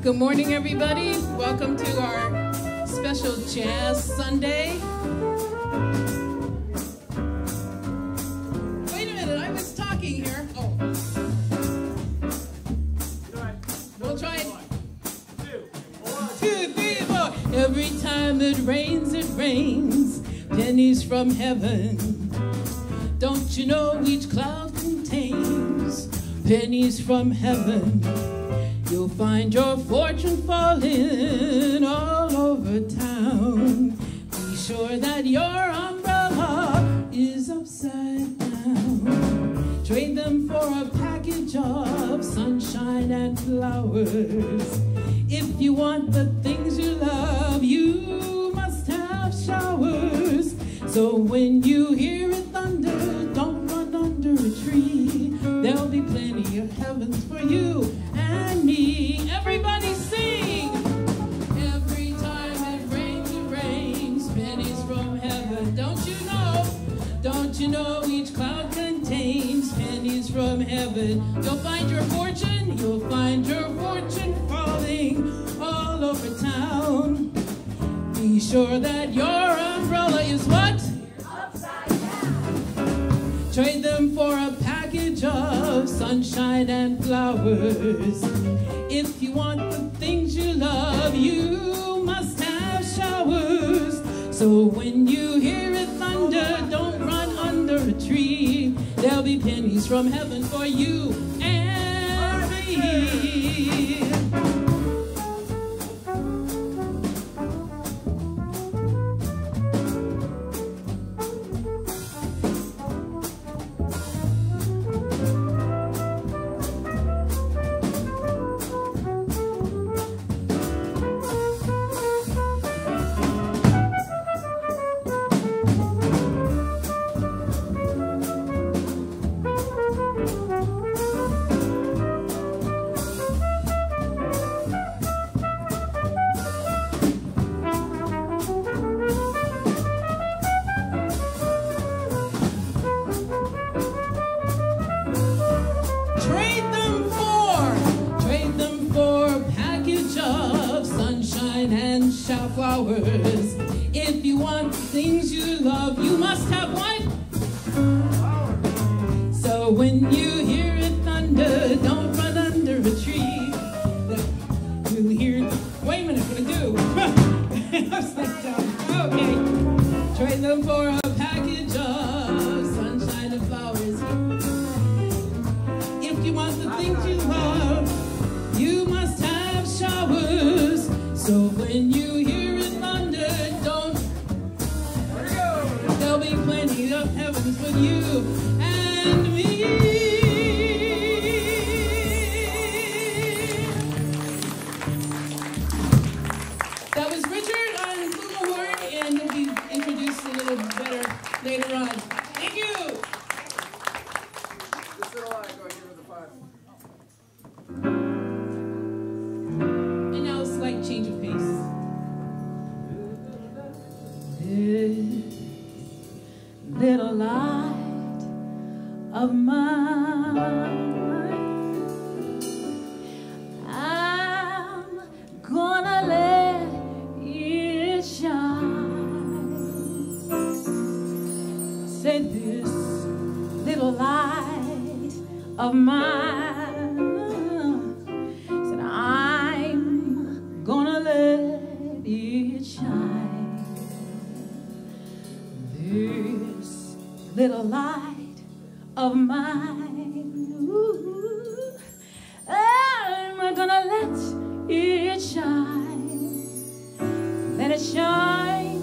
Good morning, everybody. Welcome to our special Jazz Sunday. Wait a minute, I was talking here. Oh. We'll try it. 2, 3, 4. Every time it rains, pennies from heaven. Don't you know each cloud contains pennies from heaven? You'll find your fortune falling all over town. Be sure that your umbrella is upside down. Trade them for a package of sunshine and flowers. If you want the things you love, you must have showers. So when you hear it thunder, don't run under a tree. There'll be plenty of heavens for you and me. Everybody sing! Every time it rains, pennies from heaven. Don't you know each cloud contains pennies from heaven? You'll find your fortune falling all over town. Be sure that your umbrella is what? Upside down. Trade them for a package of sunshine and flowers. If you want the things you love, you must have showers. So when you hear it thunder, don't run under a tree. There'll be pennies from heaven for you and me. Flowers. If you want things you love, you must have what? So when you hear it thunder, don't run under a tree. You hear, wait a minute, what do I do? Upside down. Okay. Trade them for a package of sunshine and flowers. If you want the things you love, you must have showers. So when you hear it thunder, there'll be plenty of heavens for you and me. That was Richard on flugelhorn, and he'll be introduced a little better later on. Thank you. Just sit alive, go give her the 5. And now a slight change of pace. This little light of mine, I'm gonna let it shine. Say this little light of mine, said I'm gonna let it shine. This little light of mine, ooh, I'm gonna let it shine. Let it shine,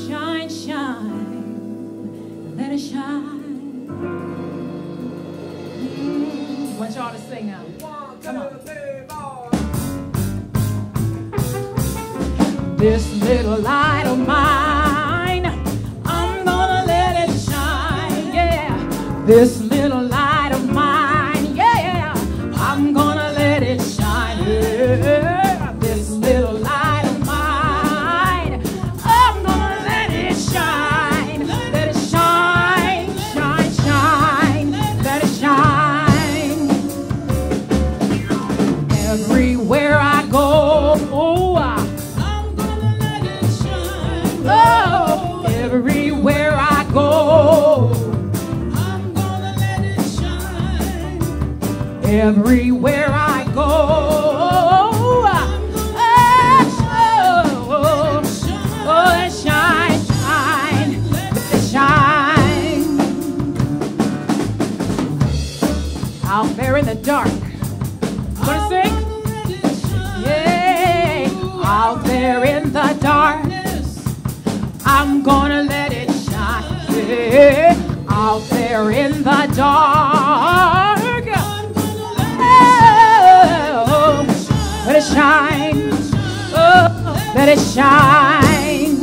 shine, shine. Let it shine. I want y'all to sing now. Come on. This little light of mine, I'm gonna let it shine, yeah. This little light of mine, yeah, I'm gonna let it shine, yeah. This little light of mine, I'm gonna let it shine. Let it shine, shine, shine. Let it shine. Everywhere I everywhere I go. Oh, shine, shine, shine. Out there in the dark. Wanna sing? Yeah. Out there in the dark, I'm gonna let it shine. Yeah. Out there in the dark, oh, let it shine. Oh, let it shine.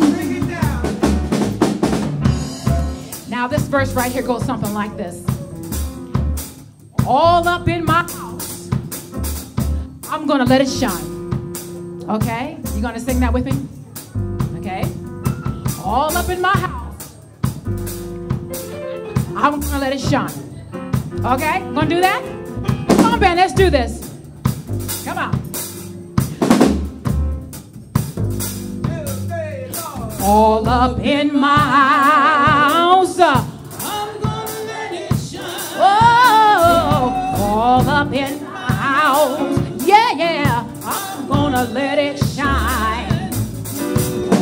Now this verse right here goes something like this. All up in my house, I'm gonna let it shine. Okay? You gonna sing that with me? Okay? All up in my house, I'm gonna let it shine. Okay? Gonna do that? Come on, band, let's do this. Come on. All up in my house, I'm gonna let it shine. Oh, all up in my house, yeah, yeah, I'm gonna let it shine.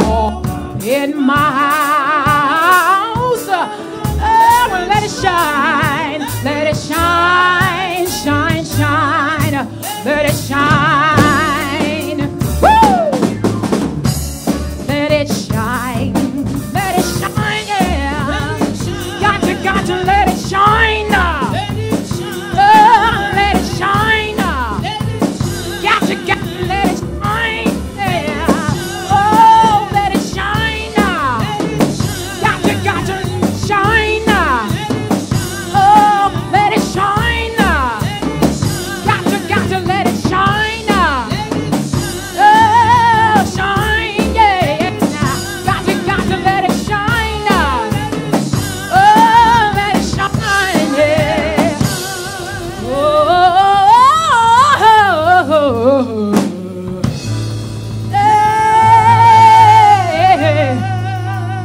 All up in my house, I'm gonna let it shine. Let it shine, shine, shine. Let it shine. Woo! Let it shine. Let it shine, yeah. Got to let it shine. Let it shine. Let it shine. Got to let it shine, yeah. Oh, let it shine. Got to shine. Oh, let it shine. Got to let it shine. Oh, shine, yeah. Got to let it shine. Oh, let it shine, yeah. Oh, hey,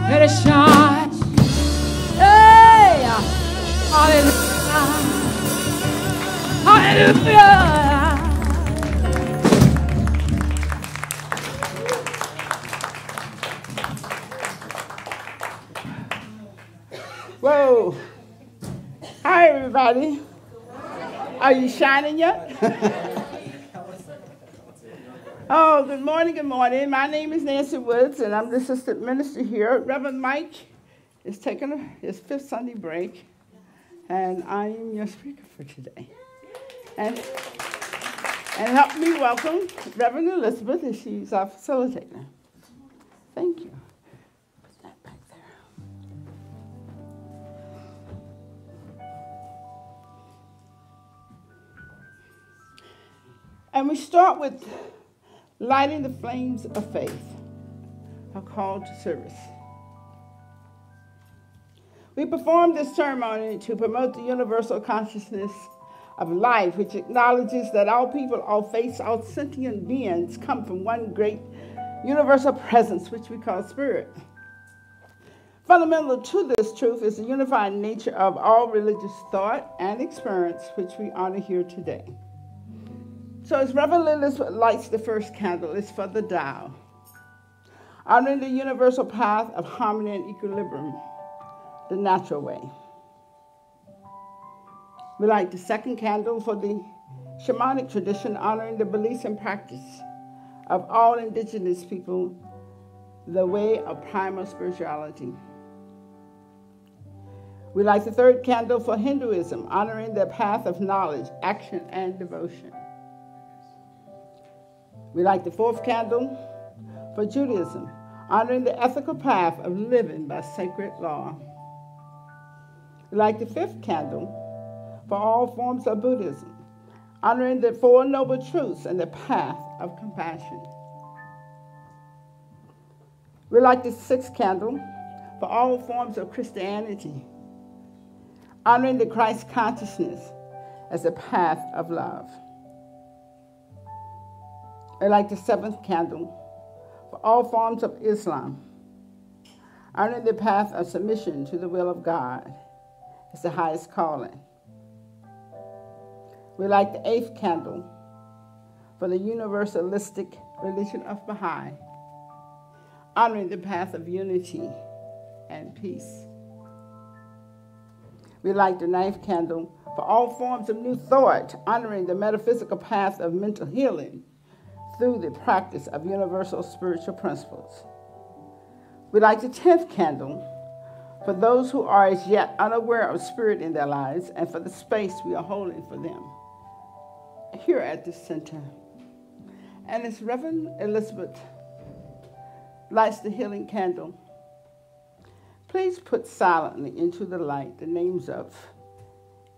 let it shine. Hey, hallelujah. Hallelujah. Whoa. Hi, everybody. Are you shining yet? Oh, good morning, good morning. My name is Nancy Woods, and I'm the assistant minister here. Reverend Mike is taking his 5th Sunday break, and I am your speaker for today. And help me welcome Reverend Elizabeth, as she's our facilitator. Thank you. Put that back there. And we start with lighting the flames of faith, a call to service. We perform this ceremony to promote the universal consciousness of life, which acknowledges that all people, all faiths, all sentient beings come from one great universal presence, which we call spirit. Fundamental to this truth is the unified nature of all religious thought and experience, which we honor here today. So as Reverend Elizabeth lights the first candle, it's for the Tao, honoring the universal path of harmony and equilibrium, the natural way. We light the second candle for the shamanic tradition, honoring the beliefs and practice of all indigenous people, the way of primal spirituality. We light the third candle for Hinduism, honoring their path of knowledge, action, and devotion. We light the fourth candle for Judaism, honoring the ethical path of living by sacred law. We light the fifth candle for all forms of Buddhism, honoring the Four Noble Truths and the path of compassion. We light the sixth candle for all forms of Christianity, honoring the Christ consciousness as the path of love. We light the seventh candle for all forms of Islam, honoring the path of submission to the will of God as the highest calling. We light the 8th candle for the universalistic religion of Baha'i, honoring the path of unity and peace. We light the 9th candle for all forms of New Thought, honoring the metaphysical path of mental healing through the practice of universal spiritual principles. We light the 10th candle for those who are as yet unaware of spirit in their lives and for the space we are holding for them here at the center. And as Reverend Elizabeth lights the healing candle, please put silently into the light the names of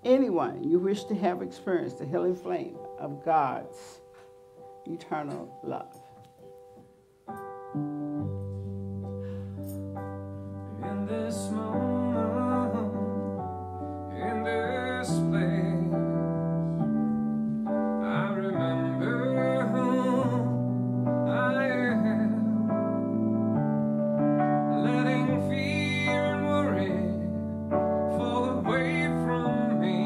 anyone you wish to have experienced the healing flame of God's eternal love. In this moment, in this place, I remember who I am, letting fear and worry fall away from me.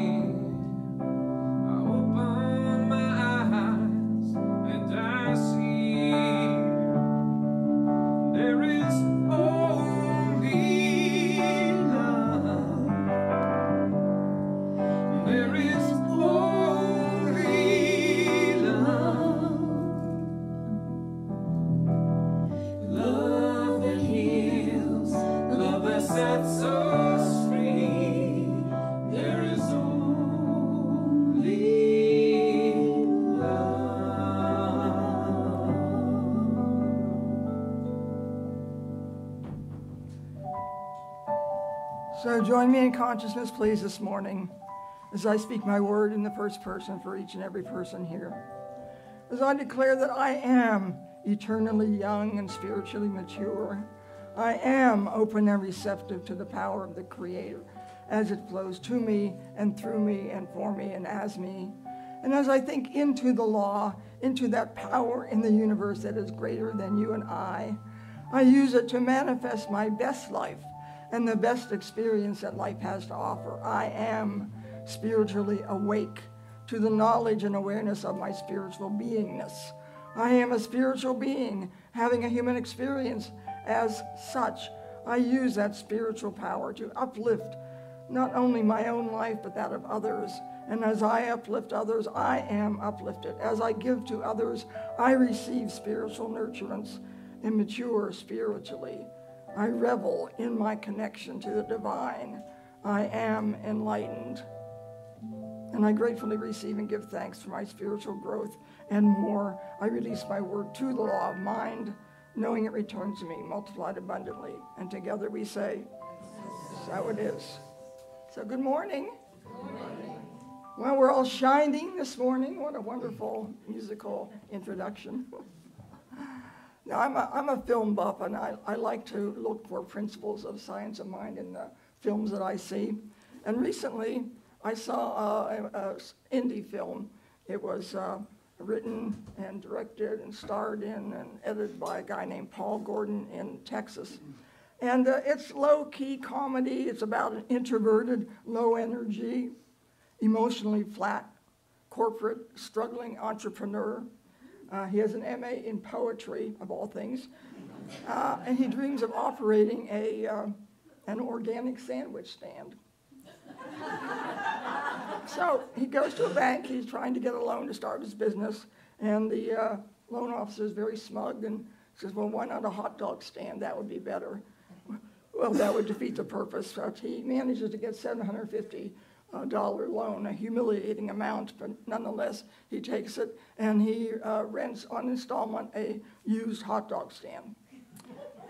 I open my eyes and I see there is only love. There is only love. Love that heals, love that sets us free. There is only love. So join me in consciousness, please, this morning as I speak my word in the first person for each and every person here. As I declare that I am eternally young and spiritually mature, I am open and receptive to the power of the Creator as it flows to me and through me and for me and as me. And as I think into the law, into that power in the universe that is greater than you and I use it to manifest my best life and the best experience that life has to offer. I am spiritually awake to the knowledge and awareness of my spiritual beingness. I am a spiritual being having a human experience. As such, I use that spiritual power to uplift not only my own life, but that of others. And as I uplift others, I am uplifted. As I give to others, I receive spiritual nurturance and mature spiritually. I revel in my connection to the divine. I am enlightened. And I gratefully receive and give thanks for my spiritual growth and more. I release my word to the law of mind, knowing it returns to me multiplied abundantly. And together we say, so it is. So good morning. Good morning. Well, we're all shining this morning. What a wonderful musical introduction. Now, I'm a film buff, and I like to look for principles of science of mind in the films that I see. And recently, I saw an indie film. It was written and directed and starred in and edited by a guy named Paul Gordon in Texas. And it's low-key comedy. It's about an introverted, low-energy, emotionally flat, corporate, struggling entrepreneur. He has an MA in poetry, of all things. And he dreams of operating an organic sandwich stand. So he goes to a bank. He's trying to get a loan to start his business. And the loan officer is very smug and says, well, why not a hot dog stand? That would be better. Well, that would defeat the purpose. But he manages to get $750 loan, a humiliating amount, but nonetheless, he takes it and he rents on installment a used hot dog stand.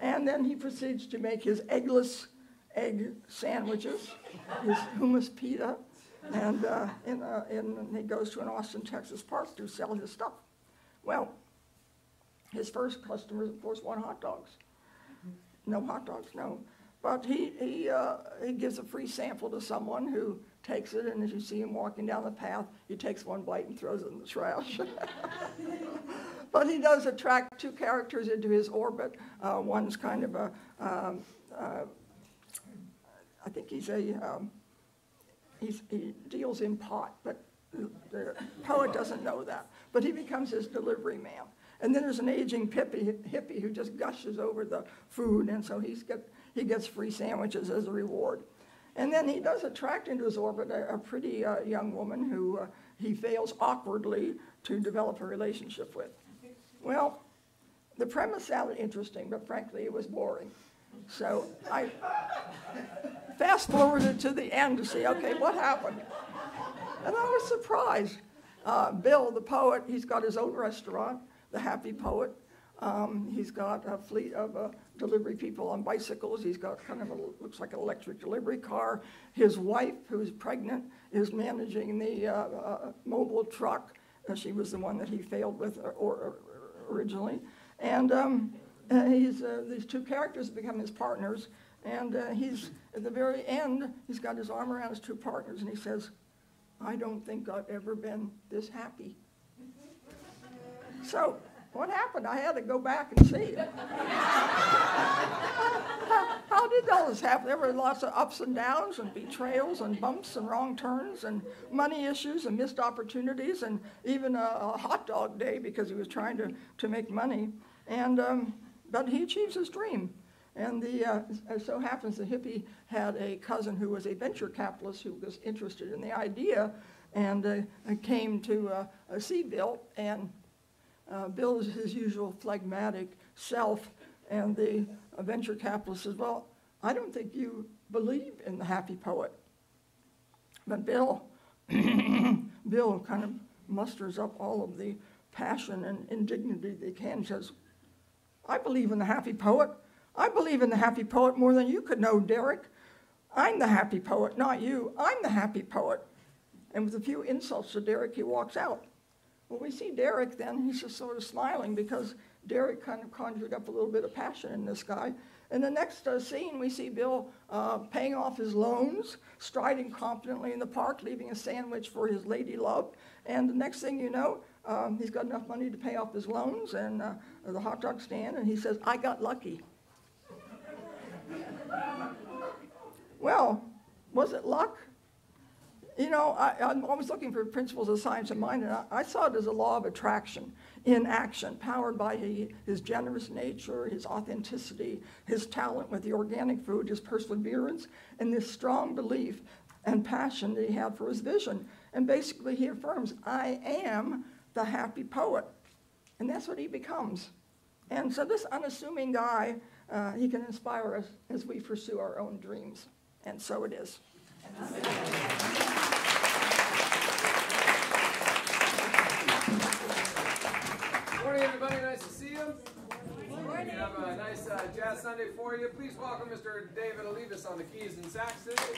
And then he proceeds to make his eggless egg sandwiches, his hummus pita, and he goes to an Austin, Texas park to sell his stuff. Well, his first customers, of course, want hot dogs. No hot dogs, no. But he gives a free sample to someone who takes it, and as you see him walking down the path, he takes one bite and throws it in the trash. But he does attract two characters into his orbit. One's kind of a, I think he deals in pot, but the poet doesn't know that, but he becomes his delivery man. And then there's an aging hippie who just gushes over the food, and so he gets free sandwiches as a reward. And then he does attract into his orbit a pretty young woman who he fails awkwardly to develop a relationship with. Well, the premise sounded interesting, but frankly, it was boring. So I fast-forwarded to the end to see, okay, what happened? And I was surprised. Bill, the poet, he's got his own restaurant, The Happy Poet. He's got a fleet of delivery people on bicycles. He's got kind of looks like an electric delivery car. His wife, who's pregnant, is managing the mobile truck. She was the one that he failed with originally. And these two characters become his partners. And he's, at the very end, he's got his arm around his two partners, and he says, "I don't think I've ever been this happy." So, what happened? I had to go back and see. How did all this happen? There were lots of ups and downs and betrayals and bumps and wrong turns and money issues and missed opportunities and even a hot dog day because he was trying to make money. And but he achieves his dream. And as so happens, the hippie had a cousin who was a venture capitalist who was interested in the idea and came to see Bill. And Bill is his usual phlegmatic self, and the venture capitalist says, "Well, I don't think you believe in the happy poet." But Bill kind of musters up all of the passion and indignity that he can. He says, "I believe in the happy poet. I believe in the happy poet more than you could know, Derek. I'm the happy poet, not you. I'm the happy poet." And with a few insults to Derek, he walks out. Well, we see Derek then, he's just sort of smiling because Derek kind of conjured up a little bit of passion in this guy. In the next scene, we see Bill paying off his loans, striding confidently in the park, leaving a sandwich for his lady love. And the next thing you know, he's got enough money to pay off his loans and the hot dog stand, and he says, "I got lucky." Well, was it luck? You know, I'm always looking for principles of science in mind, and I saw it as a law of attraction in action, powered by his generous nature, his authenticity, his talent with the organic food, his perseverance, and this strong belief and passion that he had for his vision. And basically he affirms, "I am the happy poet." And that's what he becomes. And so this unassuming guy, he can inspire us as we pursue our own dreams. And so it is. Morning, everybody. Nice to see you. We have a nice Jazz Sunday for you. Please welcome Mr. David Olivas on the keys and sax today.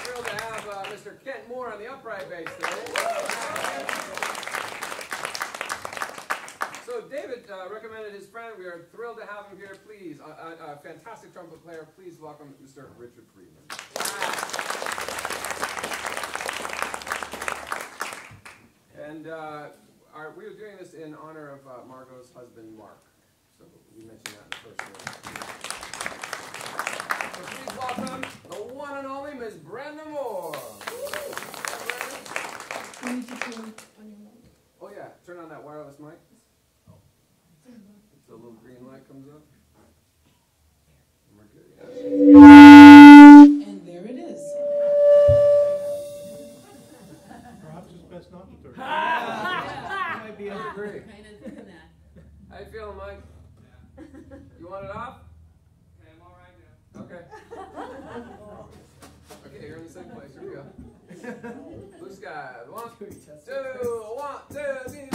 Thrilled to have Mr. Kent Moore on the upright bass today. So David recommended his friend. We are thrilled to have him here. Please, a fantastic trumpet player. Please welcome Mr. Richard Friedman. And we were doing this in honor of Margot's husband, Mark. So we mentioned that in the first word. So please welcome the one and only Miss Brenda Moore. Oh yeah, turn on that wireless mic. The little green light comes up. And we're good. Yeah. And there it is. Perhaps it's best not to turn. You might be Kind agree. of doing that. How you feeling, Mike? You want it off? Okay, I'm all right now. Okay. Okay, you're in the same place. Here we go. Blue sky. 1, 2, 1, 2,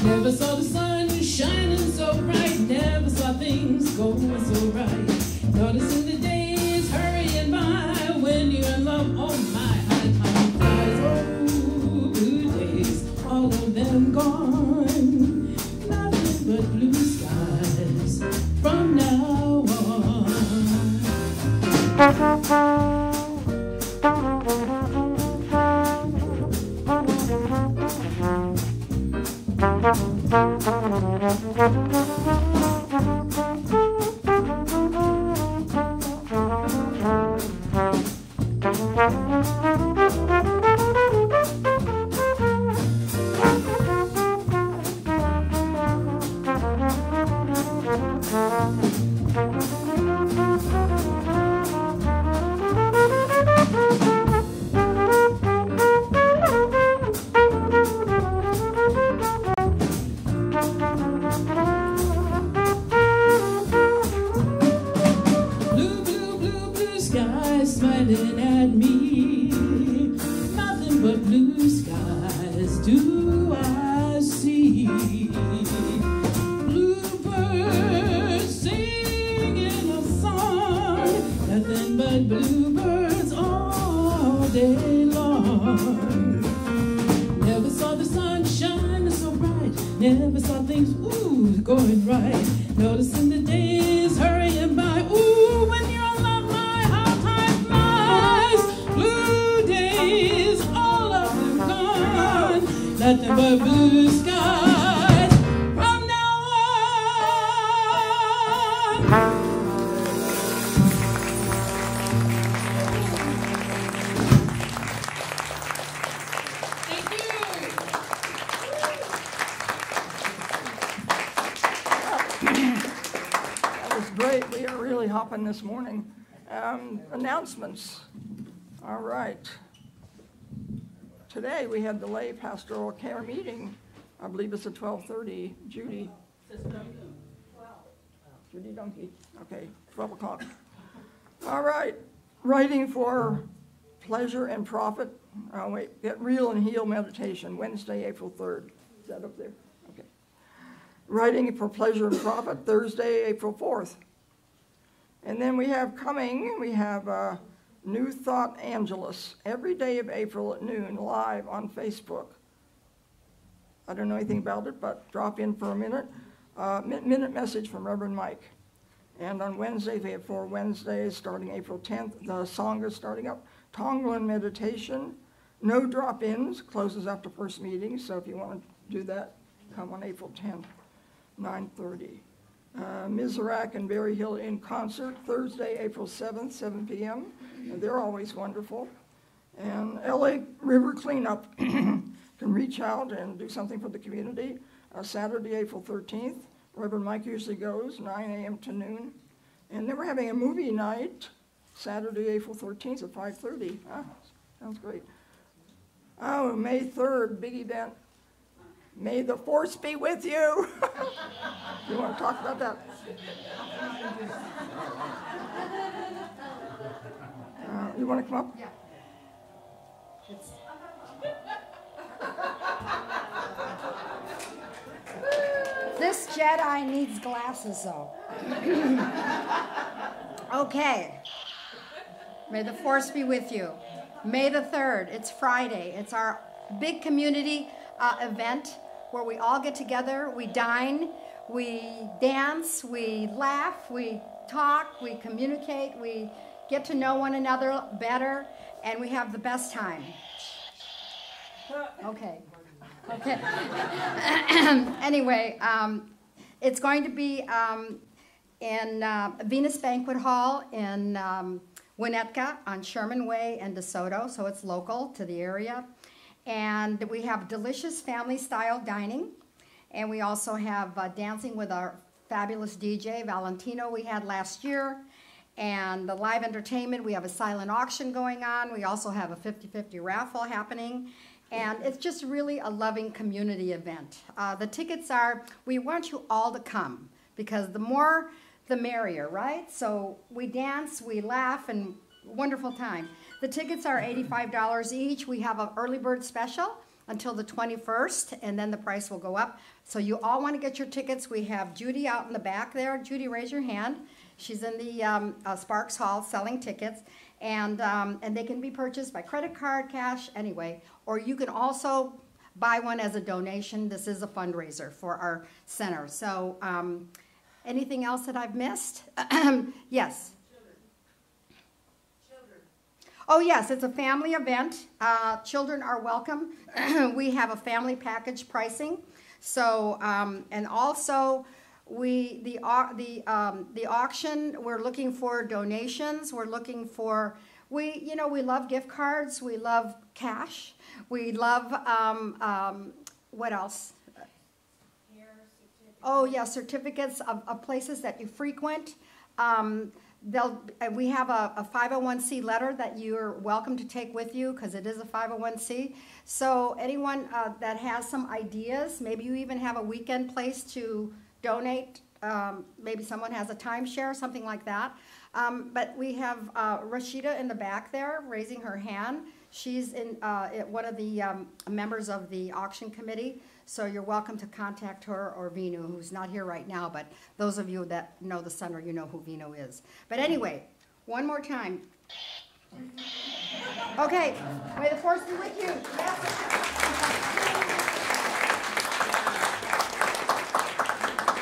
Never saw the sun shine Smiling at me, nothing but blue skies do I see. Bluebirds singing a song, nothing but bluebirds all day long. Never saw the sun shine so bright, never saw things, ooh, going right. Noticing the days hurrying by, ooh, when you're alive, my heart time flies. Blue days, all of them gone, nothing but blue skies from now on. Great, we are really hopping this morning. Announcements. All right. Today we had the lay pastoral care meeting. I believe it's at 12:30. Judy. Judy Donkey. Okay, 12 o'clock. All right. Writing for pleasure and profit. Get real and heal meditation. Wednesday, April 3rd. Is that up there? Okay. Writing for pleasure and profit. Thursday, April 4th. And then we have New Thought Angelus, every day of April at noon, live on Facebook. I don't know anything about it, but drop in for a minute. Minute message from Reverend Mike. And on Wednesday, we have 4 Wednesdays, starting April 10th. The Sangha is starting up. Tonglen meditation, no drop-ins, closes after first meeting. So if you want to do that, come on April 10th, 9:30. Mizrak and Berry Hill in concert, Thursday, April 7th, 7 p.m. And they're always wonderful. And LA River Cleanup can reach out and do something for the community. Saturday, April 13th. Reverend Mike usually goes, 9 a.m. to noon. And then we're having a movie night, Saturday, April 13th at 5:30. Sounds great. Oh, May 3rd, big event. May the force be with you. You want to talk about that? You want to come up? Yeah. This Jedi needs glasses, though. Okay. May the force be with you. May the 3rd, it's Friday. It's our big community event where we all get together, we dine, we dance, we laugh, we talk, we communicate, we get to know one another better, and we have the best time. Okay. Okay. Anyway, it's going to be in Venus Banquet Hall in Winnetka on Sherman Way and DeSoto, so it's local to the area. And we have delicious family-style dining, and we also have dancing with our fabulous DJ, Valentino, we had last year, and the live entertainment. We have a silent auction going on. We also have a 50-50 raffle happening, and it's just really a loving community event. The tickets are, we want you all to come, because the more, the merrier, right? So we dance, we laugh, and wonderful time. The tickets are $85 each. We have an early bird special until the 21st, and then the price will go up. So you all want to get your tickets. We have Judy out in the back there. Judy, raise your hand. She's in the Sparks Hall selling tickets, and they can be purchased by credit card, cash, anyway. Or you can also buy one as a donation. This is a fundraiser for our center. So anything else that I've missed? Yes. Oh, yes, it's a family event. Children are welcome. We have a family package pricing. So, and also, the auction, we're looking for donations. We're looking for, we love gift cards. We love cash. We love, what else? Oh, yeah, certificates of places that you frequent. We have a 501c letter that you're welcome to take with you because it is a 501c. So anyone that has some ideas, maybe you even have a weekend place to donate. Maybe someone has a timeshare, something like that. But we have Rashida in the back there raising her hand. She's one of the members of the auction committee. So you're welcome to contact her or Vinu, who's not here right now, but those of you that know the center, you know who Vinu is. But anyway, one more time. Okay, may the force be with you. Yes.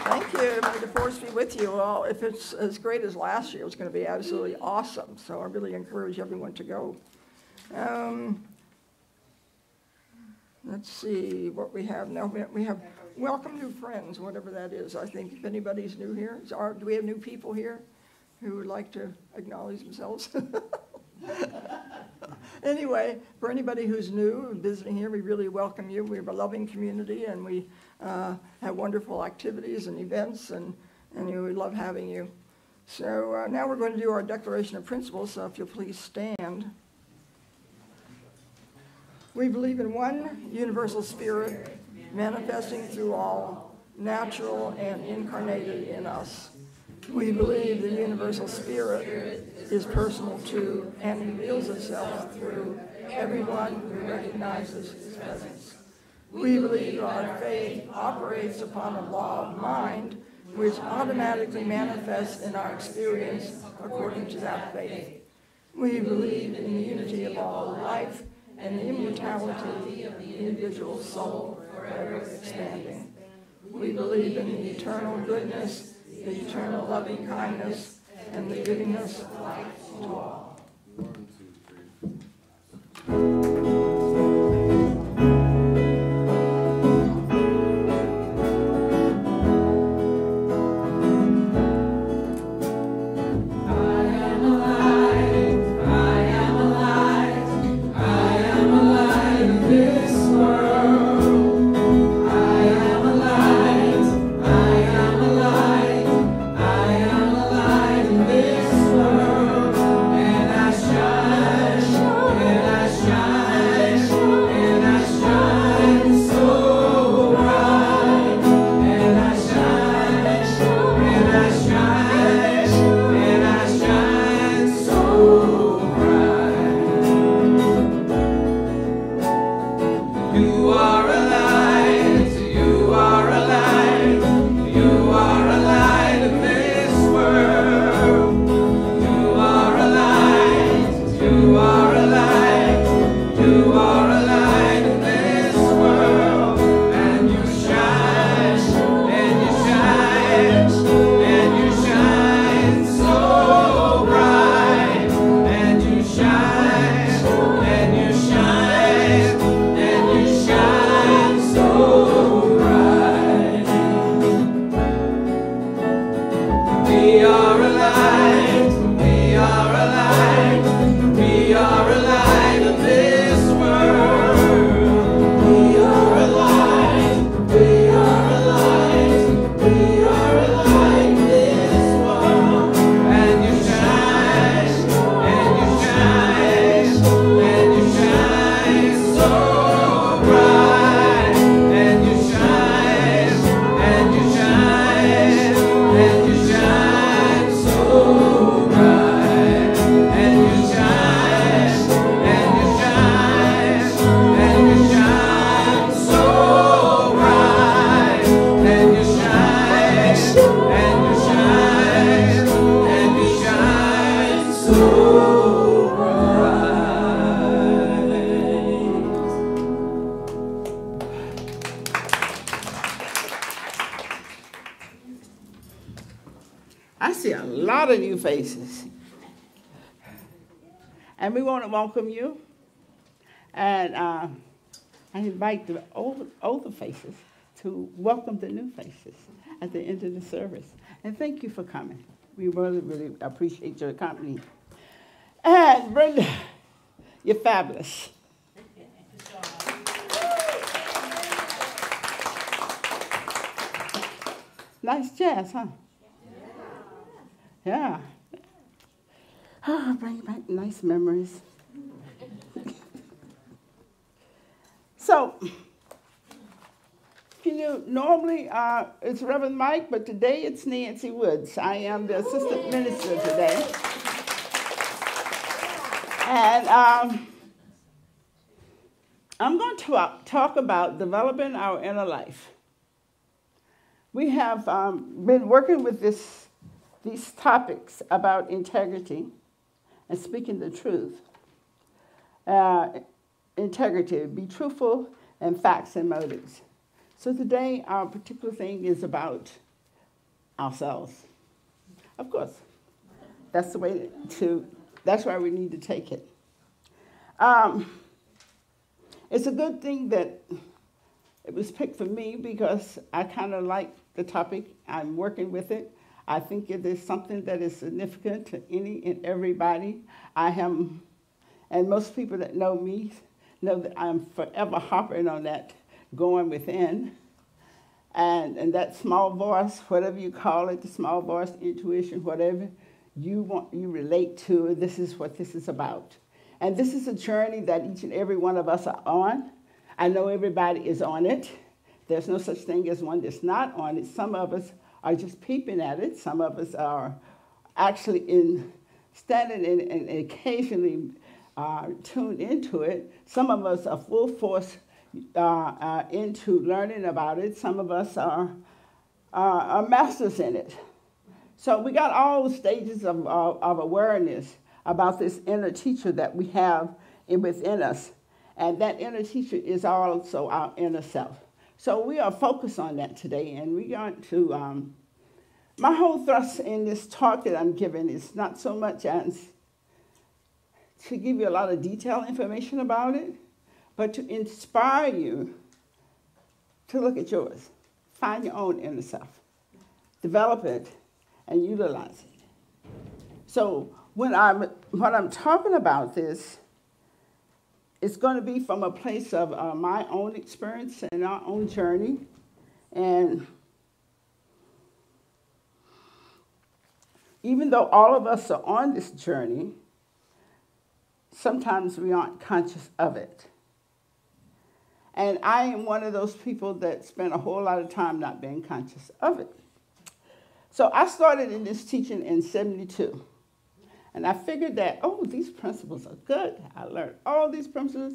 Thank you. May the force be with you. Well, if it's as great as last year, it's going to be absolutely awesome. So I really encourage everyone to go. Let's see what we have now. We have welcome new friends, whatever that is. I think if anybody's new here, do we have new people here who would like to acknowledge themselves? Anyway, for anybody who's new and visiting here, we really welcome you. We're a loving community, and we have wonderful activities and events, and we love having you. So now we're going to do our Declaration of Principles, so if you'll please stand. We believe in one universal spirit, manifesting through all, natural and incarnated in us. We believe the universal spirit is personal to and reveals itself through everyone who recognizes its presence. We believe our faith operates upon a law of mind, which automatically manifests in our experience according to that faith. We believe in the unity of all life and the immortality of the individual soul forever expanding. We believe in the eternal goodness, the eternal loving kindness, and the givingness of life to all. 1, 2, 3. I see a lot of new faces. And we want to welcome you. And I invite the older faces to welcome the new faces at the end of the service. And thank you for coming. We really, really appreciate your company. And Brenda, you're fabulous. Nice jazz, huh? Yeah. Oh, bring back nice memories. So, normally it's Reverend Mike, but today it's Nancy Woods. I am the assistant minister today. And I'm going to talk about developing our inner life. We have been working with these topics about integrity and speaking the truth. Integrity, be truthful in facts and motives. So today, our particular thing is about ourselves. Of course, that's the way that's why we need to take it. It's a good thing that it was picked for me because I kind of like the topic. I'm working with it. I think it is something that is significant to any and everybody. And most people that know me know that I'm forever harping on that going within. And that small voice, whatever you call it, the small voice, intuition, whatever you relate to, this is what this is about. And this is a journey that each and every one of us are on. I know everybody is on it. There's no such thing as one that's not on it. Some of us are just peeping at it. Some of us are actually standing and occasionally tuned into it. Some of us are full force into learning about it. Some of us are masters in it. So we got all the stages of awareness about this inner teacher that we have within us. And that inner teacher is also our inner self. So we are focused on that today. And we're going to, my whole thrust in this talk that I'm giving is not so much as to give you a lot of detailed information about it, but to inspire you to look at yours. Find your own inner self. Develop it and utilize it. So when I'm talking about this, it's going to be from a place of my own experience and our own journey. And even though all of us are on this journey, sometimes we aren't conscious of it. And I am one of those people that spend a whole lot of time not being conscious of it. So I started in this teaching in 1972. And I figured that, these principles are good. I learned all these principles.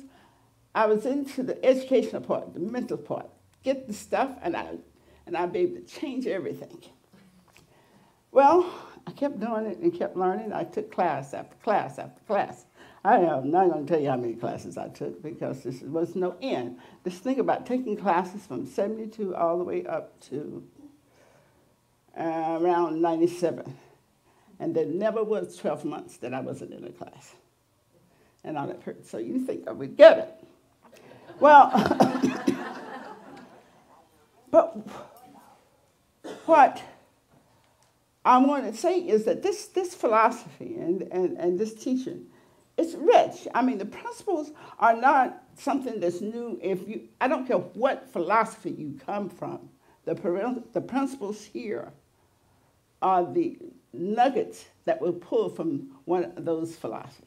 I was into the educational part, the mental part. Get the stuff, and I'd be able to change everything. Well, I kept doing it and kept learning. I took class after class after class. I am not going to tell you how many classes I took because there was no end. This thing about taking classes from 1972 all the way up to around 1997. And there never was 12 months that I wasn't in a class. And all that hurt. So you think I would get it. Well, but what I want to say is that this philosophy and this teaching, it's rich. I mean, the principles are not something that's new. I don't care what philosophy you come from. The principles here are the nuggets that were pulled from one of those philosophies.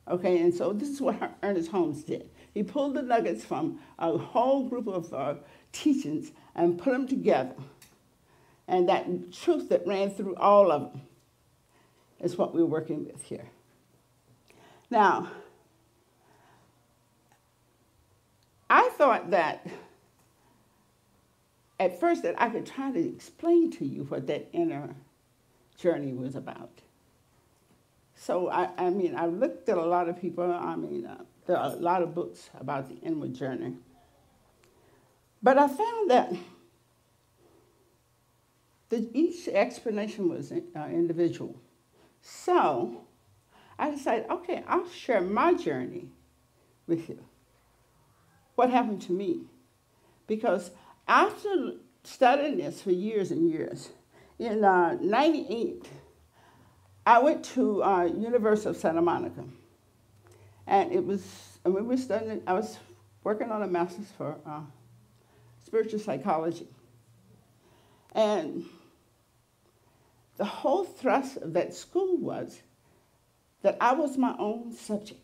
Okay, and so this is what Ernest Holmes did. He pulled the nuggets from a whole group of teachings and put them together. And that truth that ran through all of them is what we're working with here. Now, I thought that at first that I could try to explain to you what that inner journey was about. So, I mean, I looked at a lot of people. There are a lot of books about the inward journey. But I found that each explanation was individual. So I decided, okay, I'll share my journey with you. What happened to me? Because after studying this for years and years, in 98, I went to University of Santa Monica. And we were studying, I was working on a master's for spiritual psychology. And the whole thrust of that school was that I was my own subject.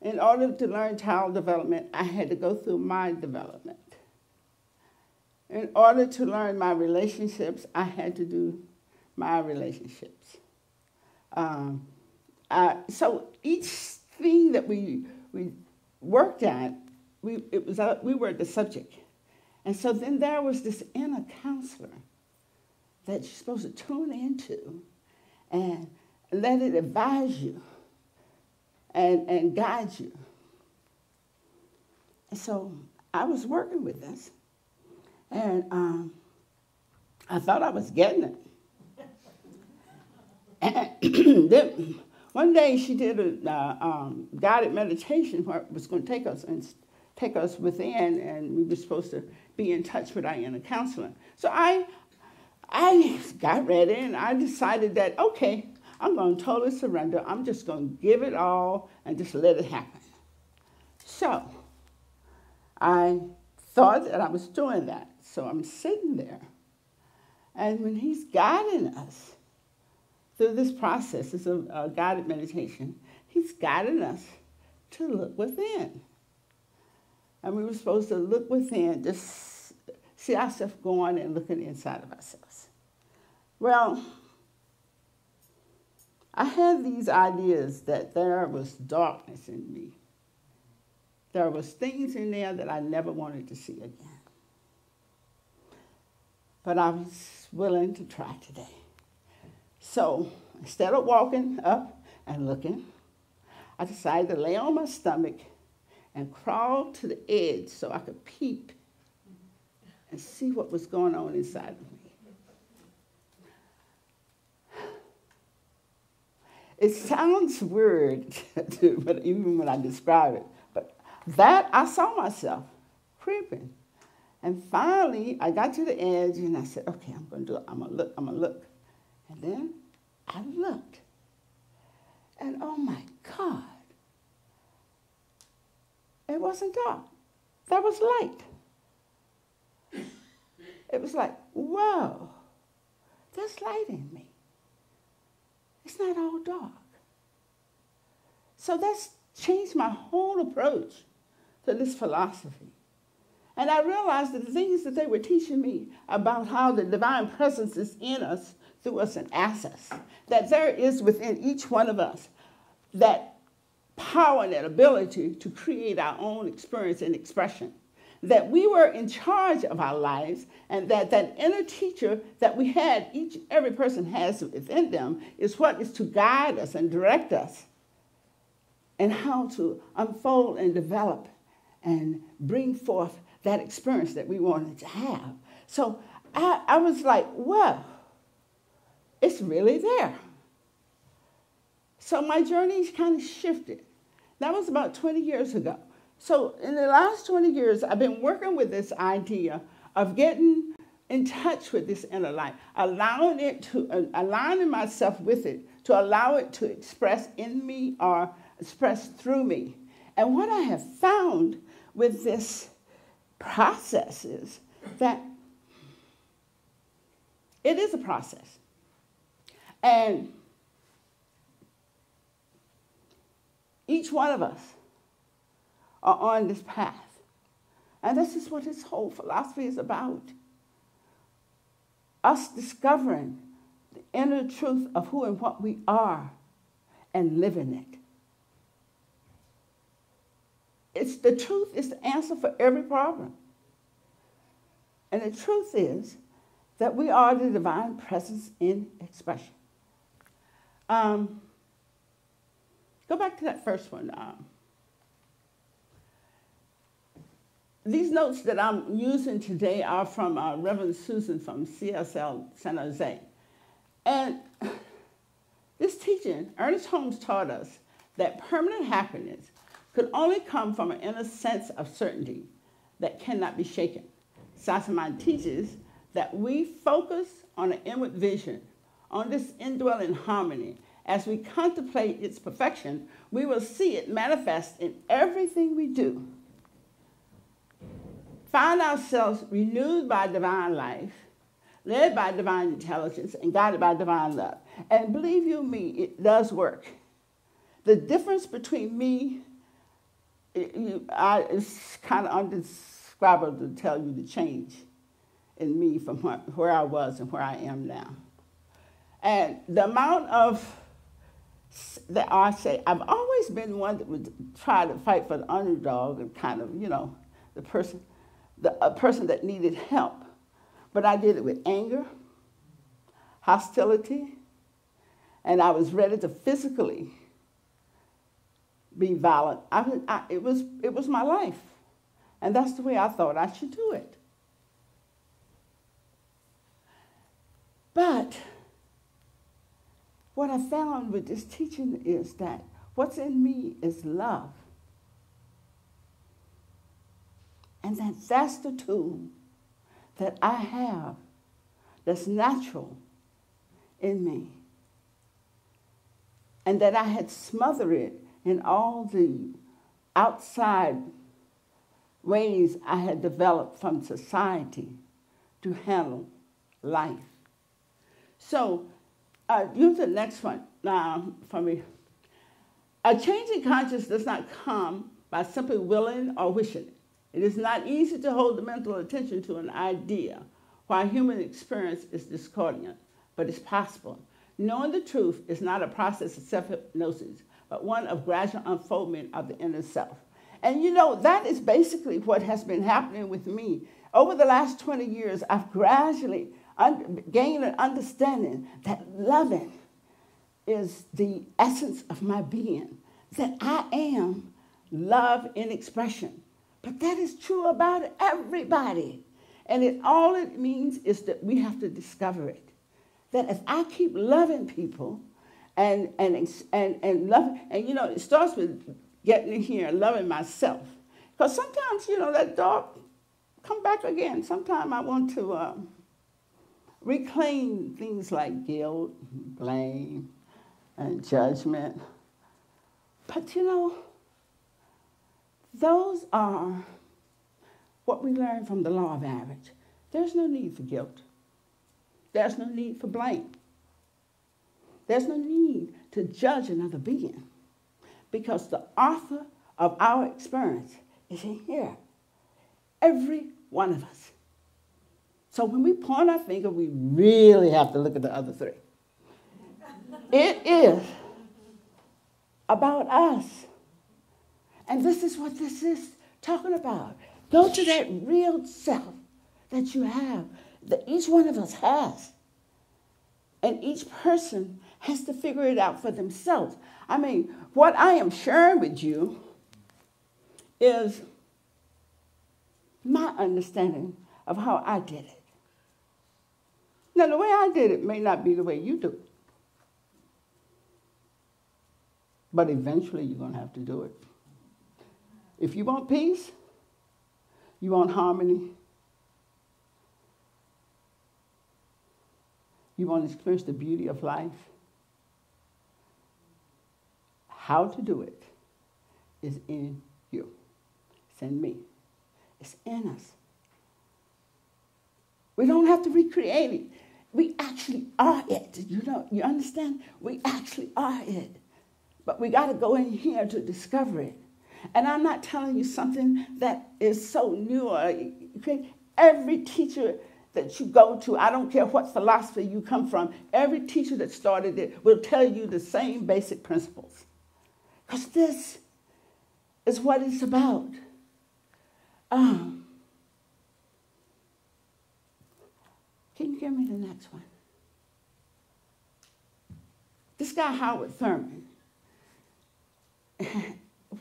In order to learn child development, I had to go through my development. In order to learn my relationships, I had to do my relationships. So each thing that we worked at, we were the subject. And so then there was this inner counselor that you're supposed to tune into and let it advise you and guide you. And so I was working with this, and I thought I was getting it. And then one day she did a guided meditation where it was going to take us within, and we were supposed to be in touch with our inner counselor. So I got ready, and I decided that, okay, I'm going to totally surrender. I'm just going to give it all and just let it happen. So I thought that I was doing that. So I'm sitting there, and when he's guiding us through this process, it's a guided meditation, he's guiding us to look within. And we were supposed to look within, just see ourselves going and looking inside of ourselves. Well, I had these ideas that there was darkness in me. There was things in there that I never wanted to see again. But I was willing to try today. So instead of walking up and looking, I decided to lay on my stomach and crawl to the edge so I could peep and see what was going on inside of me. It sounds weird, but even when I describe it, but that I saw myself creeping. And finally, I got to the edge, and I said, okay, I'm going to do it. I'm going to look. And then I looked. And oh, my God. It wasn't dark. There was light. It was like, whoa, there's light in me. It's not all dark. So that's changed my whole approach to this philosophy. And I realized that the things that they were teaching me about how the divine presence is in us, through us, and access, that there is within each one of us that power and that ability to create our own experience and expression, that we were in charge of our lives, and that inner teacher that we had, every person has within them, is what is to guide us and direct us and how to unfold and develop and bring forth that experience that we wanted to have. So I was like, well, it's really there. So my journey kind of shifted. That was about 20 years ago. So in the last 20 years, I've been working with this idea of getting in touch with this inner light, aligning myself with it, to allow it to express in me or express through me. And what I have found with this process is that it is a process. And each one of us are on this path. And this is what this whole philosophy is about. Us discovering the inner truth of who and what we are and living it. The truth is the answer for every problem. And the truth is that we are the divine presence in expression. Go back to that first one. These notes that I'm using today are from Reverend Susan from CSL San Jose. And this teacher teaching, Ernest Holmes taught us that permanent happiness could only come from an inner sense of certainty that cannot be shaken. Science of Mind teaches that we focus on an inward vision, on this indwelling harmony. As we contemplate its perfection, we will see it manifest in everything we do. Find ourselves renewed by divine life, led by divine intelligence, and guided by divine love. And believe you me, it does work. The difference between me, it's kind of undescribable to tell you the change in me from where I was and where I am now. And the amount of that I say, I've always been one that would try to fight for the underdog and kind of, you know, a person that needed help. But I did it with anger, hostility, and I was ready to physically be violent. It was my life. And that's the way I thought I should do it. But what I found with this teaching is that what's in me is love. And that's the tool that I have that's natural in me. And that I had smothered it in all the outside ways I had developed from society to handle life. So, use the next one for me. A change in consciousness does not come by simply willing or wishing it. It is not easy to hold the mental attention to an idea while human experience is discordant, but it's possible. Knowing the truth is not a process of self-hypnosis, but one of gradual unfoldment of the inner self. And you know, that is basically what has been happening with me. Over the last 20 years, I've gradually gained an understanding that loving is the essence of my being, that I am love in expression. But that is true about everybody. And all it means is that we have to discover it. That if I keep loving people and loving, and you know, it starts with getting in here and loving myself. Because sometimes, you know, that dog come back again. Sometimes I want to reclaim things like guilt, blame, and judgment. But you know, those are what we learn from the law of average. There's no need for guilt. There's no need for blame. There's no need to judge another being because the author of our experience is in here. Every one of us. So when we point our finger, we really have to look at the other three. It is about us. And this is what this is talking about. Go to that real self that you have, that each one of us has. And each person has to figure it out for themselves. I mean, what I am sharing with you is my understanding of how I did it. Now, the way I did it may not be the way you do it. But eventually you're going to have to do it. If you want peace, you want harmony, you want to experience the beauty of life, how to do it is in you. It's in me. It's in us. We don't have to recreate it. We actually are it. You know, you understand? We actually are it. But we got to go in here to discover it. And I'm not telling you something that is so new. Every teacher that you go to, I don't care what philosophy you come from, every teacher that started it will tell you the same basic principles. Because this is what it's about. Can you give me the next one? This guy, Howard Thurman,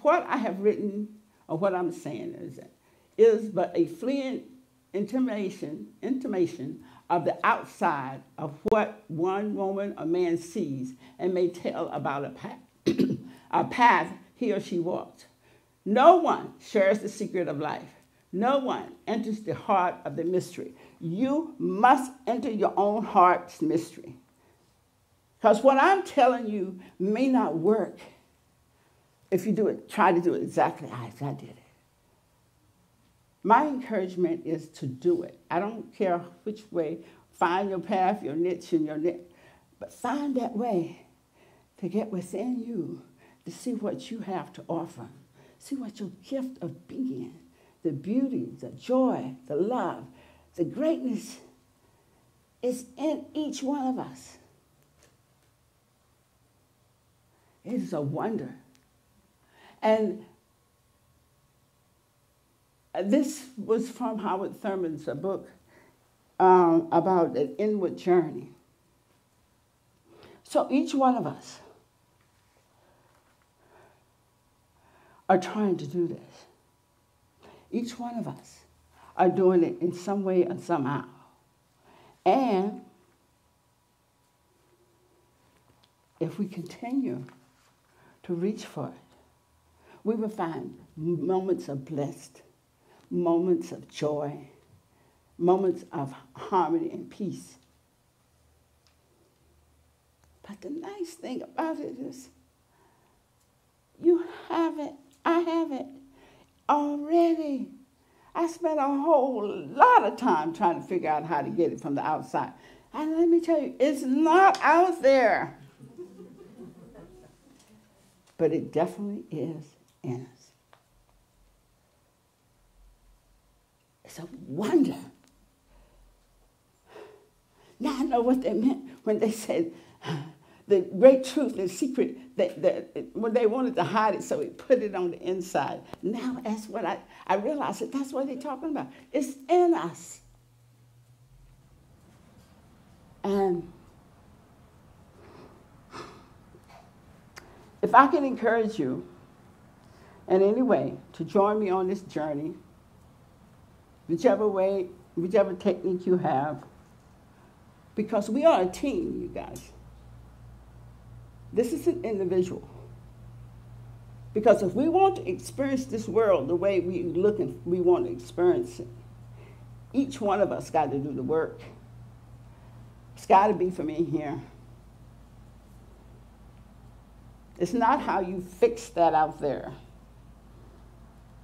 what I have written, or what I'm saying is but a fleeting intimation of the outside of what one woman or man sees and may tell about a path he or she walked. No one shares the secret of life. No one enters the heart of the mystery. You must enter your own heart's mystery. Because what I'm telling you may not work if you try to do it exactly as I did it. My encouragement is to do it. I don't care which way. Find your path, your niche, and your niche. But find that way to get within you, to see what you have to offer. See what your gift of being, the beauty, the joy, the love, the greatness is in each one of us. It is a wonder. And this was from Howard Thurman's book about an inward journey. So each one of us are trying to do this. Each one of us are doing it in some way or somehow. And if we continue to reach for it, we will find moments of blessed, moments of joy, moments of harmony and peace. But the nice thing about it is you have it, I have it already. I spent a whole lot of time trying to figure out how to get it from the outside. And let me tell you, it's not out there. But it definitely is in us. It's a wonder. Now I know what they meant when they said the great truth and secret, when they wanted to hide it, so we put it on the inside. Now that's what I realized that that's what they're talking about. It's in us. And if I can encourage you in any way to join me on this journey, whichever way, whichever technique you have, because we are a team, you guys. This is an individual. Because if we want to experience this world the way we look and we want to experience it, each one of us got to do the work. It's got to be from in here. It's not how you fix that out there.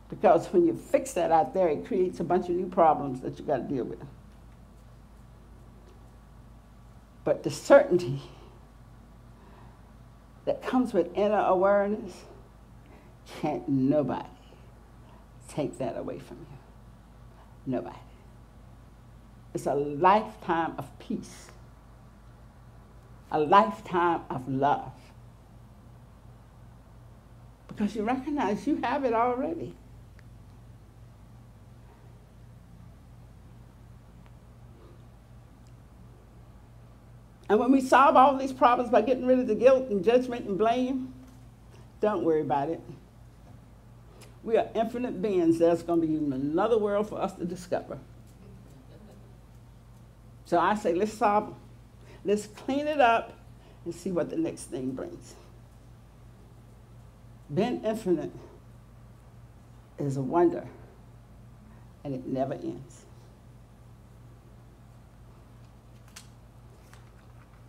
Because when you fix that out there, it creates a bunch of new problems that you got to deal with. But the certainty that comes with inner awareness, can't nobody take that away from you. Nobody. It's a lifetime of peace, a lifetime of love. Because you recognize you have it already. And when we solve all these problems by getting rid of the guilt and judgment and blame, don't worry about it. We are infinite beings. There's going to be another world for us to discover. So I say, let's solve, let's clean it up and see what the next thing brings. Being infinite is a wonder, and it never ends.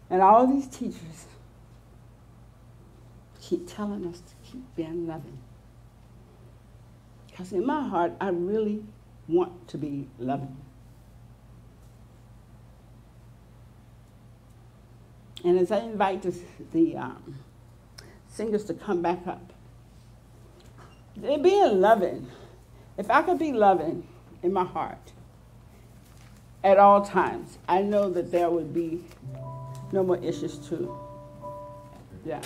And all these teachers keep telling us to keep being loving. Because in my heart, I really want to be loving. And as I invite the singers to come back up, they're being loving. If I could be loving in my heart at all times, I know that there would be no more issues too. Yeah.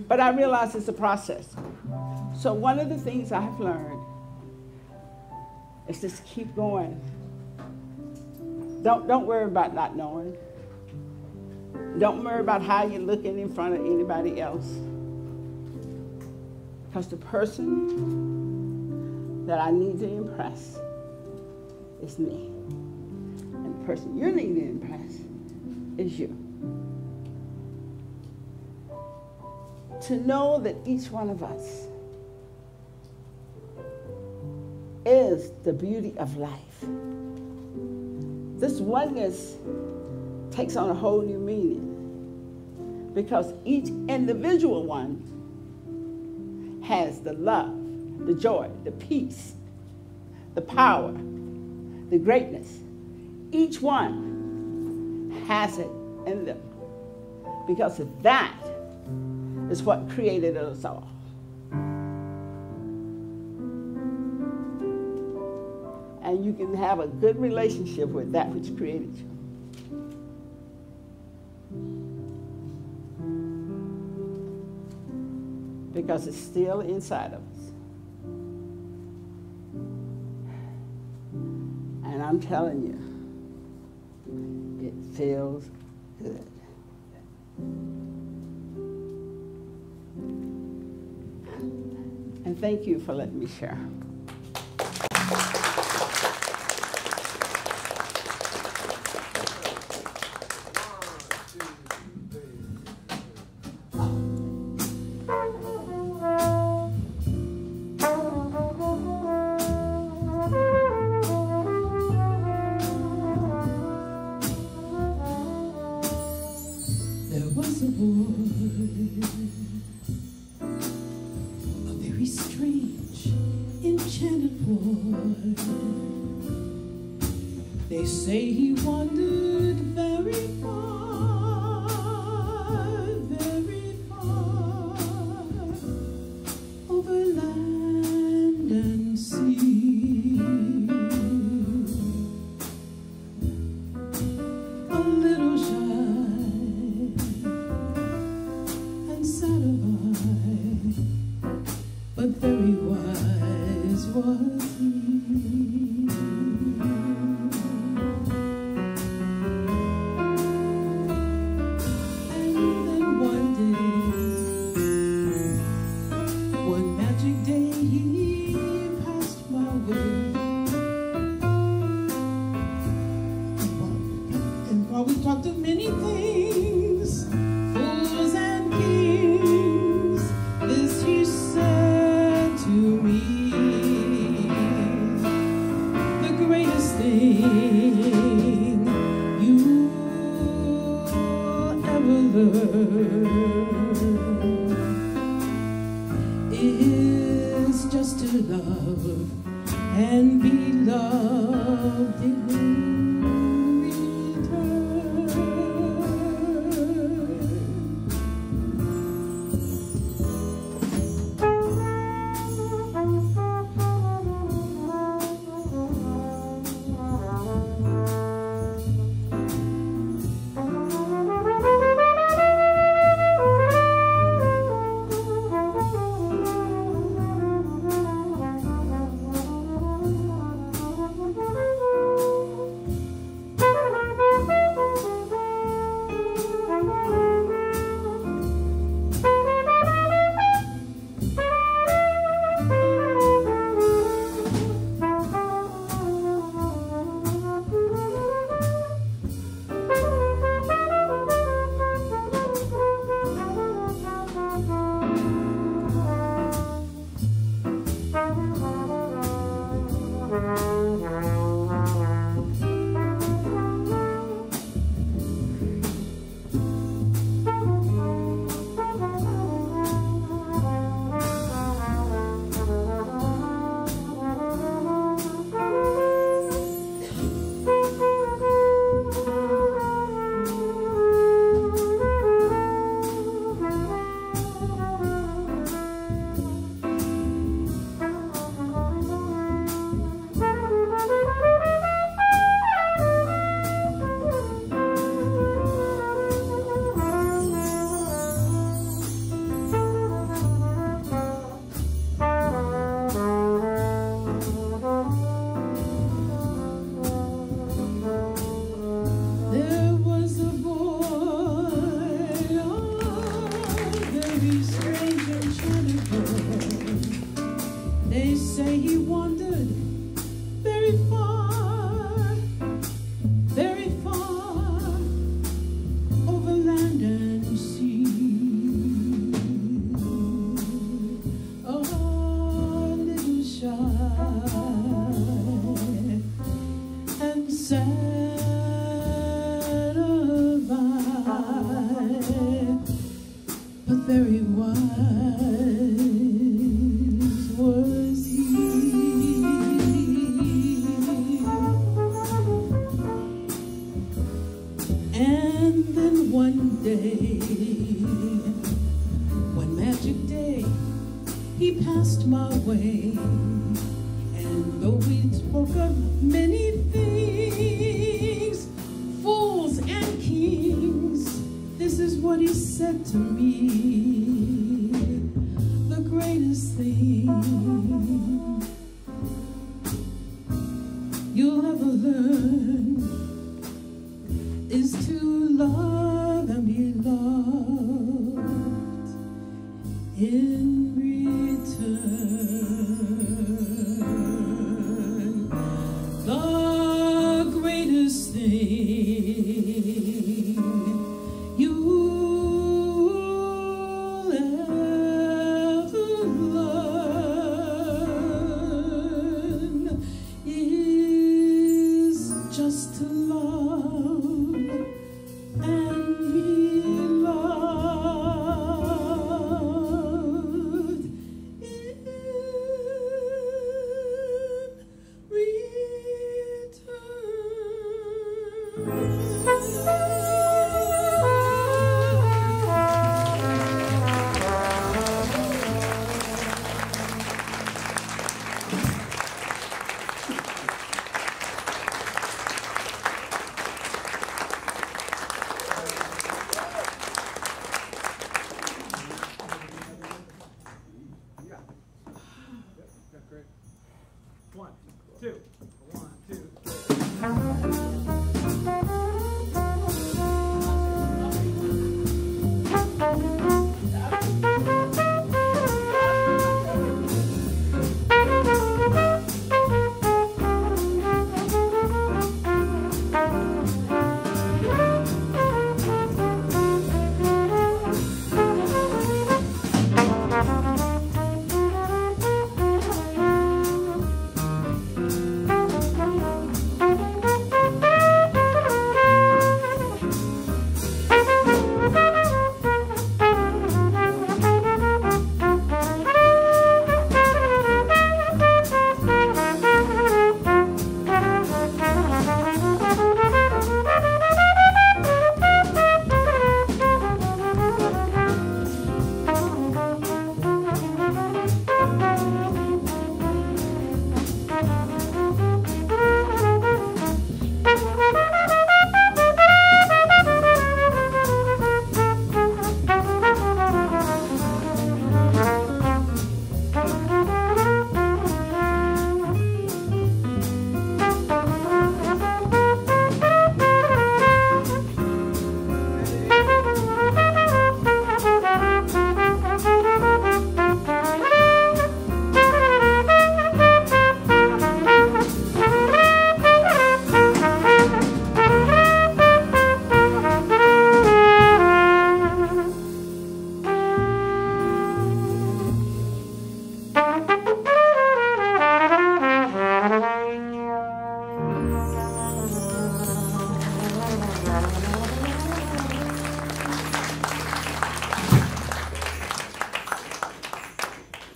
But I realize it's a process. So one of the things I have learned is just keep going. Don't worry about not knowing. Don't worry about how you're looking in front of anybody else. Because the person that I need to impress is me. And person you need to impress is you. To know that each one of us is the beauty of life. This oneness takes on a whole new meaning because each individual one has the love, the joy, the peace, the power, the greatness. Each one has it in them because of that is what created us all. And you can have a good relationship with that which created you. Because it's still inside of us. And I'm telling you, it feels good. And thank you for letting me share. There was a boy, a very strange, enchanted boy. They say he wandered very far, over land and sea. A little shy and satisfied, but very wise was he. And then one magic day, he passed my way. And while we talked of many things, fools and kings, this he said to me: the greatest thing you'll ever learn is just to love and be loved in he passed my way. And though we spoke of many things, fools and kings, this is what he said to me. The greatest thing you'll ever learn is to love and be loved in return. The greatest thing you'll ever learn is just to love and be loved in Great. 1, 2. 1, 2,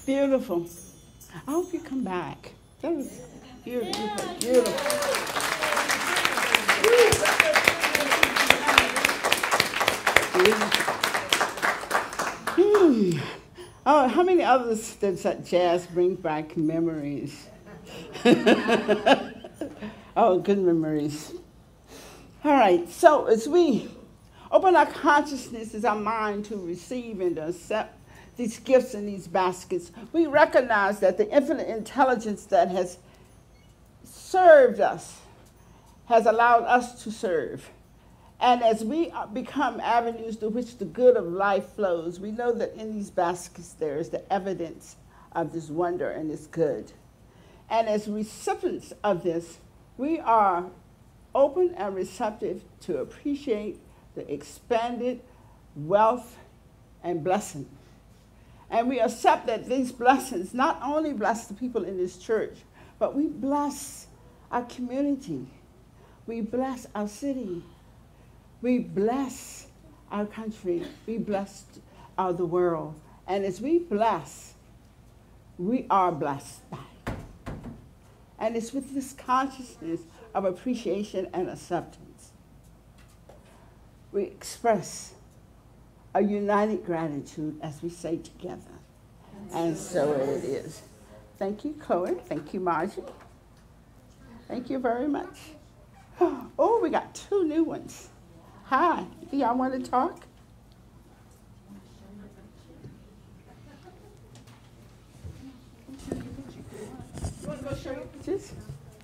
Beautiful. I hope you come back. That was beautiful, beautiful. Oh, how many others does that jazz bring back memories? Oh, good memories. All right, so as we open our consciousness, our mind to receive and to accept these gifts in these baskets, we recognize that the infinite intelligence that has served us has allowed us to serve. And as we become avenues through which the good of life flows, we know that in these baskets there is the evidence of this wonder and this good. And as recipients of this, we are open and receptive to appreciate the expanded wealth and blessing. And we accept that these blessings not only bless the people in this church, but we bless our community. We bless our city. We bless our country. We bless the world. And as we bless, we are blessed back. And it's with this consciousness of appreciation and acceptance we express a united gratitude as we say together, And so it is. Thank you, Chloe. Thank you, Margie. Thank you very much. Oh, we got 2 new ones. Hi, do y'all want to talk? You want to go show your pictures?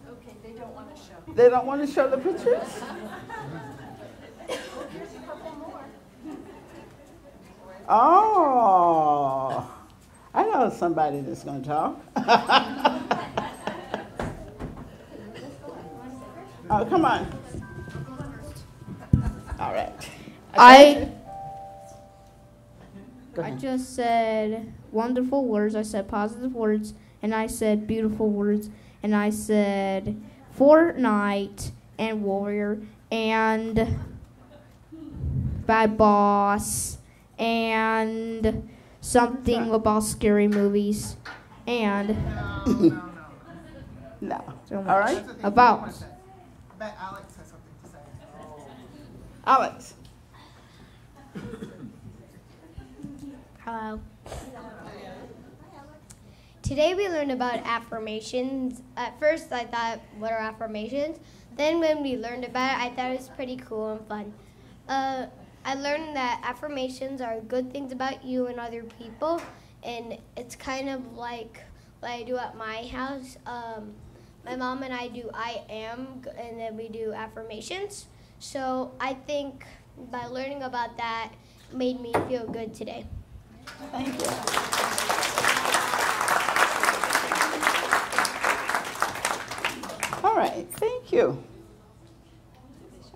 Okay, they don't want to show. They don't want to show the pictures? Here's a couple more. Oh, I know somebody that's going to talk. Oh, come on. All right. I just said wonderful words, I said positive words, and I said beautiful words, and I said Fortnite and Warrior and Bad Boss and something about scary movies and No. so All right. about I bet Alex has something to say. Alex. Hello. Today we learned about affirmations. At first I thought, what are affirmations? Then when we learned about it, I thought it was pretty cool and fun. I learned that affirmations are good things about you and other people, and it's kind of like what I do at my house. My mom and I do I am, and then we do affirmations. So I think by learning about that made me feel good today. Thank you. All right, thank you.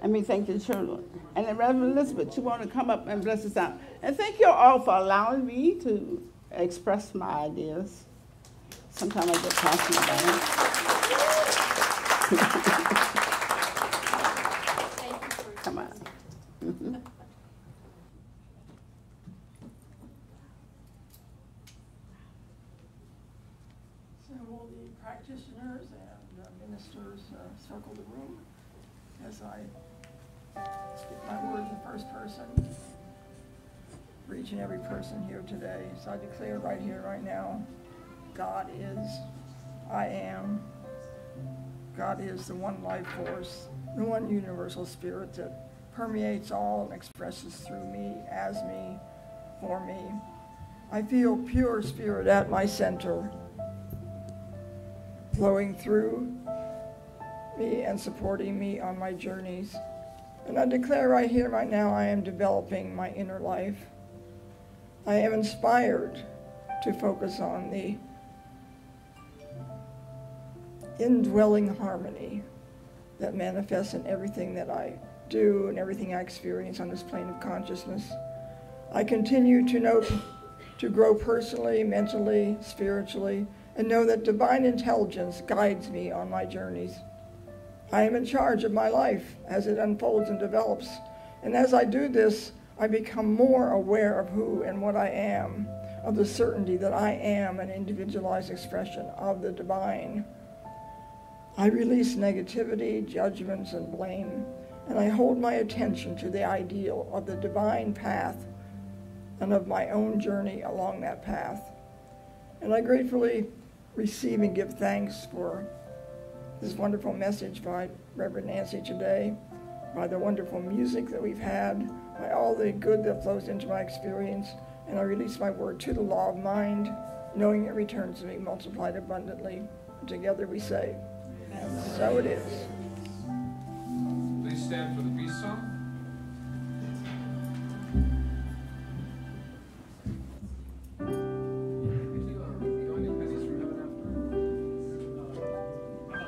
Let me thank the children. And then Reverend Elizabeth, you want to come up and bless us out. And thank you all for allowing me to express my ideas. Sometimes I get passionate about it. Come on. So will the practitioners and ministers circle the room as I speak my word in the first person for each and every person here today. So I declare right here, right now, God is, I am. God is the one life force, the one universal spirit that permeates all and expresses through me, as me, for me. I feel pure spirit at my center, flowing through me and supporting me on my journeys. And I declare right here, right now, I am developing my inner life. I am inspired to focus on the indwelling harmony that manifests in everything that I do and everything I experience on this plane of consciousness. I continue to grow personally, mentally, spiritually, and know that divine intelligence guides me on my journeys. I am in charge of my life as it unfolds and develops. And as I do this, I become more aware of who and what I am, of the certainty that I am an individualized expression of the divine. I release negativity, judgments, and blame, and I hold my attention to the ideal of the divine path and of my own journey along that path. And I gratefully receive and give thanks for this wonderful message by Reverend Nancy today, by the wonderful music that we've had, by all the good that flows into my experience, and I release my word to the law of mind, knowing it returns to me multiplied abundantly. Together we say, and so it is. Please stand for the peace song.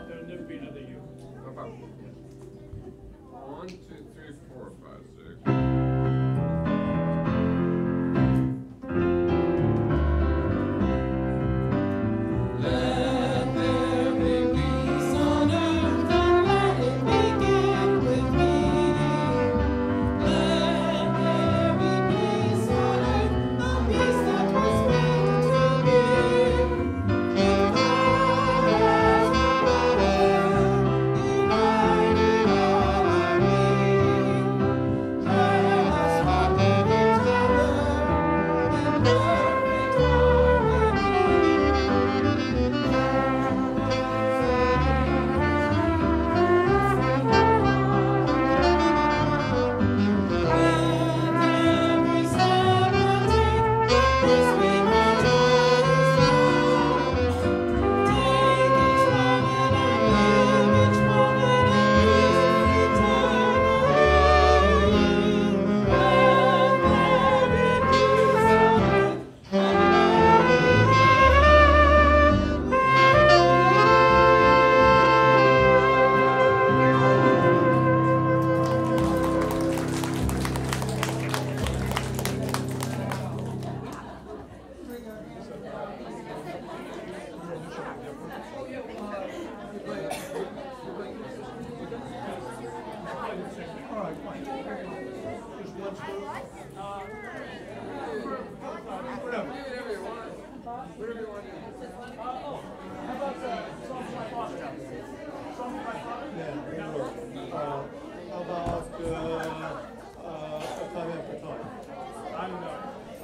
There'll never be another you. No problem. 1, 2, 3, 4, 5, 6. Let there be peace on earth and let it begin with me.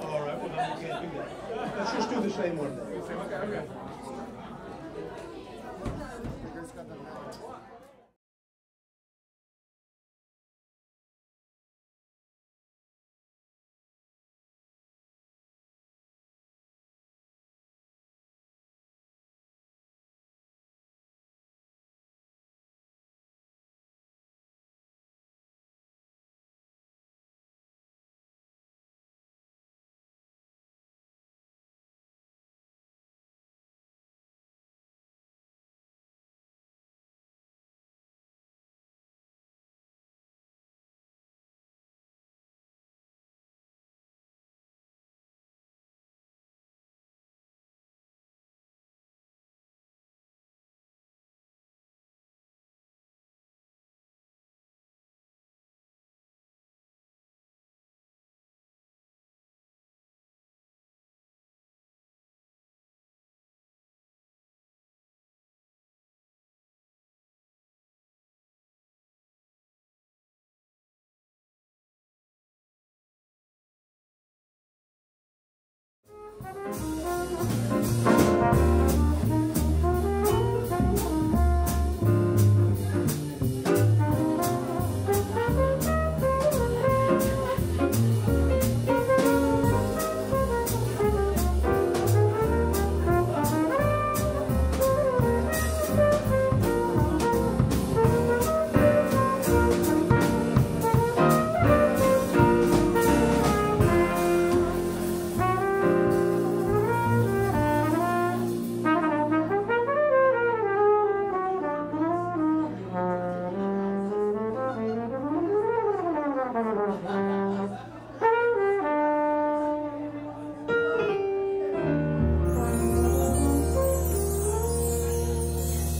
All right, well, then we can't do that. Let's just do the same one then. Okay.